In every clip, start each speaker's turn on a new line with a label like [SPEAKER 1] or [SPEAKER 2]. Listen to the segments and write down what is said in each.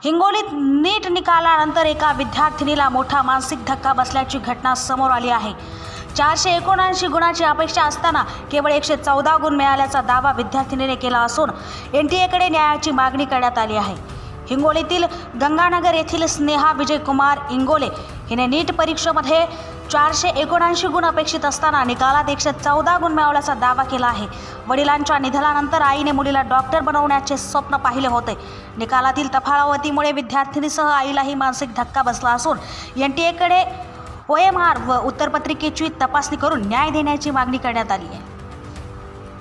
[SPEAKER 1] हिंगोलीत नीट निकालानंतर एका विद्यार्थिनीला मोठा मानसिक धक्का बसल्याची घटना समोर आली आहे। 479 गुणांची अपेक्षा असताना केवळ 114 गुण मिळाल्याचा दावा विद्यार्थिनीने केला असून एनटीएकडे न्यायाची मागणी करण्यात आली आहे। हिंगोलीतील गंगानगर येथील स्नेहा विजय कुमार इंगोले हिने नीट परीक्षेमध्ये 479 गुण अपेक्षित असताना निकालात 114 गुण मिळवल्याचा दावा केला आहे। वडिलांच्या निधनानंतर आईने मुलीला डॉक्टर बनवण्याचे स्वप्न पाहिले होते। निकालातील तफावतीमुळे विद्यार्थिनीसह आईलाही मानसिक धक्का बसला असून एनटीएकडे OMR व उत्तरपत्रिकेची तपासणी करून न्याय देण्याची मागणी करण्यात आली आहे।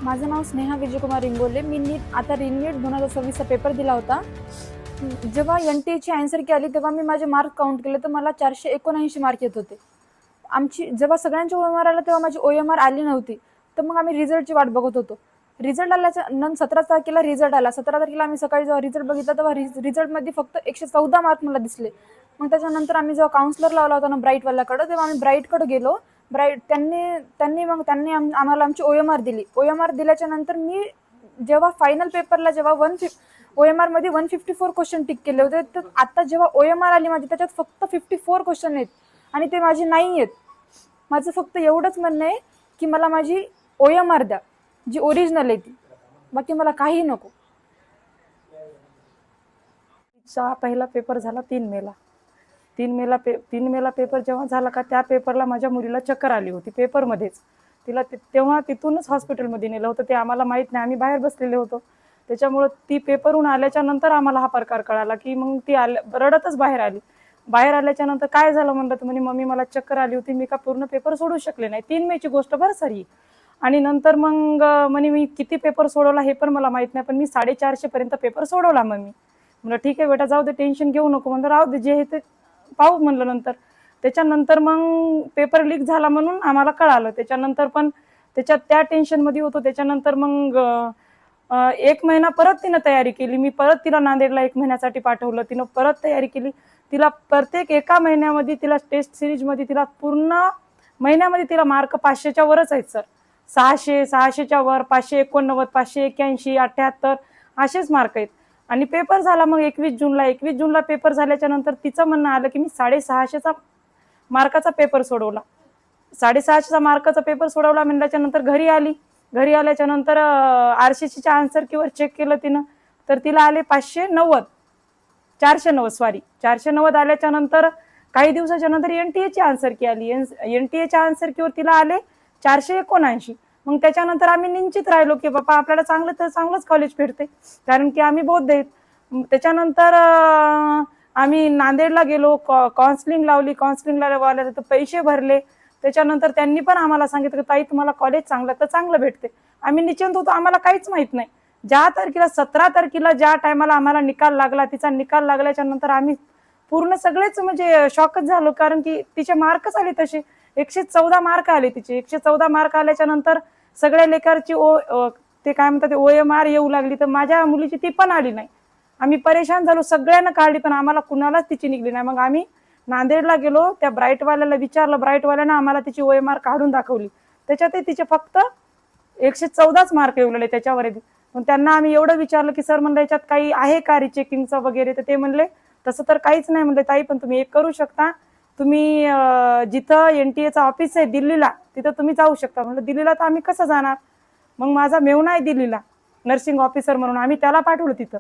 [SPEAKER 2] माझं नाव स्नेहा विजयकुमार इंगोले। मी नीट 2026चा पेपर दिला होता। जेव्हा एनटीएची आन्सर की आली तेव्हा मी माझे मार्क काउंट केले तर मला 479 मार्क येत होते। जेव्हा सगळ्यांचे OMR आला तेव्हा माझी OMR आली नव्हती, तर मग आम्ही रिझल्टची वाट बघत होतो। रिझल्ट आल्याच्या नंतर 17 तारखेला रिझल्ट आला। 17 तारखेला आम्ही सकाळी जेव्हा रिझल्ट बघितला तेव्हा रिझल्टमध्ये फक्त 114 मार्क मला दिसले। मग त्याच्यानंतर आम्ही जेव्हा काउन्सलर लावला होता ना ब्राईटवाल्याकडे, तेव्हा आम्ही ब्राईटकडे गेलो। त्यांनी आम्हाला आमची OMR दिली। OMR दिल्याच्या नंतर मी जेव्हा फायनल पेपरला जेव्हा OMR मध्ये 154 क्वेश्चन टिक केले होते, तर आता जेव्हा OMR आली माझी त्याच्यात फक्त 54 क्वेश्चन आहेत आणि ते माझे नाही आहेत। माझं फक्त एवढंच म्हणणं आहे की मला माझी OMR द्या जी ओरिजिनल आहे ती, बाकी मला काही नको।
[SPEAKER 3] पहिला पेपर झाला 3 मेला। 3 मेला पेपर जेव्हा झाला का त्या पेपरला माझ्या मुलीला चक्कर आली होती पेपरमध्येच। तिला तेव्हा तिथूनच हॉस्पिटलमध्ये नेलं होतं, ते आम्हाला माहीत नाही, आम्ही बाहेर बसलेले होतो। त्याच्यामुळे ती पेपरहून आल्याच्या नंतर आम्हाला हा प्रकार कळाला की मग ती रडतच बाहेर आली। बाहेर आल्याच्या नंतर काय झालं म्हणलं तर म्हणे मम्मी मला चक्कर आली होती, मी का पूर्ण पेपर सोडू शकले नाही। 3 मेची गोष्ट बरं सरी। आणि नंतर मग म्हणे मी किती पेपर सोडवला हे पण मला माहित नाही, पण मी 450 पर्यंत पेपर सोडवला। मग मी म्हणलं ठीक आहे बेटा, जाऊ दे, टेन्शन घेऊ नको, म्हणलं राहू दे, जे हे ते पाहू म्हणलं नंतर। त्याच्यानंतर मग पेपर लीक झाला म्हणून आम्हाला कळालं। त्याच्यानंतर पण त्या टेन्शनमध्ये होतो। त्याच्यानंतर मग 1 महिना परत तिनं तयारी केली। मी परत तिला नांदेडला 1 महिन्यासाठी पाठवलं। तिनं परत तयारी केली। तिला प्रत्येक एका महिन्यामध्ये तिला टेस्ट सिरीजमध्ये तिला पूर्ण महिन्यामध्ये तिला मार्क 500च्या वरच आहेत सर। 600, 600च्या वर, 589, 581, 78 असेच मार्क आहेत। आणि पेपर झाला मग 21 जूनला पेपर झाल्याच्या नंतर तिचं म्हणणं आलं की मी 650चा मार्काचा पेपर सोडवला। 650चा मार्काचा पेपर सोडवला म्हणल्याच्या नंतर घरी आली। घरी आल्याच्या नंतर RCCच्या आन्सर कीवर चेक केलं तिनं, तर तिला आले 490 आल्याच्या नंतर काही दिवसाच्या नंतर एनटीएची आन्सर की आली। एनटीएच्या आन्सर कीवर तिला आले 479। मग त्याच्यानंतर आम्ही निश्चित राहिलो की बाबा आपल्याला चांगलंच कॉलेज भेटते, कारण की आम्ही बौद्ध आहेत। त्याच्यानंतर आम्ही नांदेडला गेलो, काउन्सिलिंग लावली। काउन्सिलिंगला तर पैसे भरले। त्याच्यानंतर त्यांनी पण आम्हाला सांगितलं की ताई तुम्हाला कॉलेज चांगलं भेटते। आम्ही निश्चिंत होतो, आम्हाला काहीच माहित नाही। ज्या तारखेला 17 तारखेला ज्या टायमाला आम्हाला निकाल लागला, तिचा निकाल लागल्याच्या नंतर आम्ही पूर्ण सगळेच म्हणजे शॉकच झालो, कारण की तिचे मार्कच आले तसे 114 मार्क आले तिचे। 114 मार्क आल्याच्या नंतर सगळ्या लेकरची ते काय म्हणतात ते OMR येऊ लागली, तर माझ्या मुलीची ती पण आली नाही। आम्ही परेशान झालो, सगळ्यांना काढली पण आम्हाला कुणालाच तिची निघली नाही। मग आम्ही नांदेडला गेलो, त्या ब्राईटवाल्याला विचारलं, ब्राईटवाल्यानं आम्हाला तिची OMR काढून दाखवली। त्याच्यात तिचे फक्त 114च मार्क येऊ त्याच्यावर। मग त्यांना आम्ही एवढं विचारलं की सर म्हणलं याच्यात काही आहे का रिचेकिंगचं वगैरे, तर ते म्हणले तसं तर काहीच नाही म्हणले ताई, पण तुम्ही एक करू शकता, तुम्ही जिथं एनटीएचं ऑफिस आहे दिल्लीला तिथं तुम्ही जाऊ शकता। म्हणलं दिल्लीला तर आम्ही कसं जाणार? मग माझा मेहुणा आहे दिल्लीला नर्सिंग ऑफिसर म्हणून, आम्ही त्याला पाठवलं तिथं।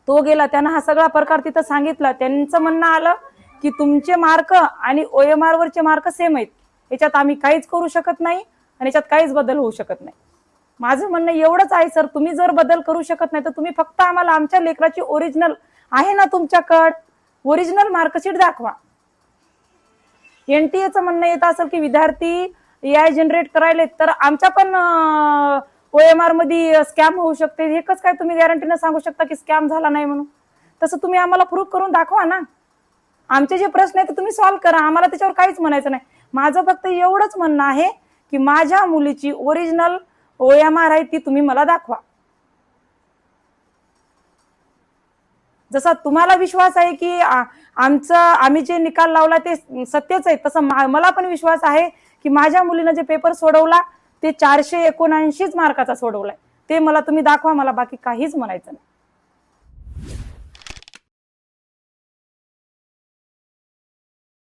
[SPEAKER 3] तो गेला, त्यानं हा सगळा प्रकार तिथं सांगितला। त्यांचं म्हणणं आलं की तुमचे मार्क आणि OMR वरचे मार्क सेम आहेत, याच्यात आम्ही काहीच करू शकत नाही आणि याच्यात काहीच बदल होऊ शकत नाही। माझं म्हणणं एवढंच आहे सर, तुम्ही जर बदल करू शकत नाही तर तुम्ही फक्त आम्हाला आमच्या लेकराची ओरिजिनल आहे ना तुमच्याकडे, ओरिजिनल मार्कशीट दाखवा। एनटीएचं म्हणणं येत असेल की विद्यार्थी AI जनरेट करायले, तर आमच्या पण OMR मध्ये स्कॅम होऊ शकते। हे कसं काय तुम्ही गॅरंटीनं सांगू शकता की स्कॅम झाला नाही म्हणून? तसं तुम्ही आम्हाला प्रूफ करून दाखवा ना। आमचे जे प्रश्न आहेत ते तुम्ही सॉल्व्ह करा, आम्हाला त्याच्यावर काहीच म्हणायचं नाही। माझं फक्त एवढंच म्हणणं आहे की माझ्या मुलीची ओरिजिनल OMR आहे ती तुम्ही मला दाखवा। जसा तुम्हाला विश्वास आहे की आम्ही जे निकाल लावला ते सत्यच आहे, तसं मला पण विश्वास आहे की माझ्या मुलीनं जे पेपर सोडवला ते 479 मार्काचा सोडवलाय, ते मला तुम्ही दाखवा, मला बाकी काहीच म्हणायचं नाही।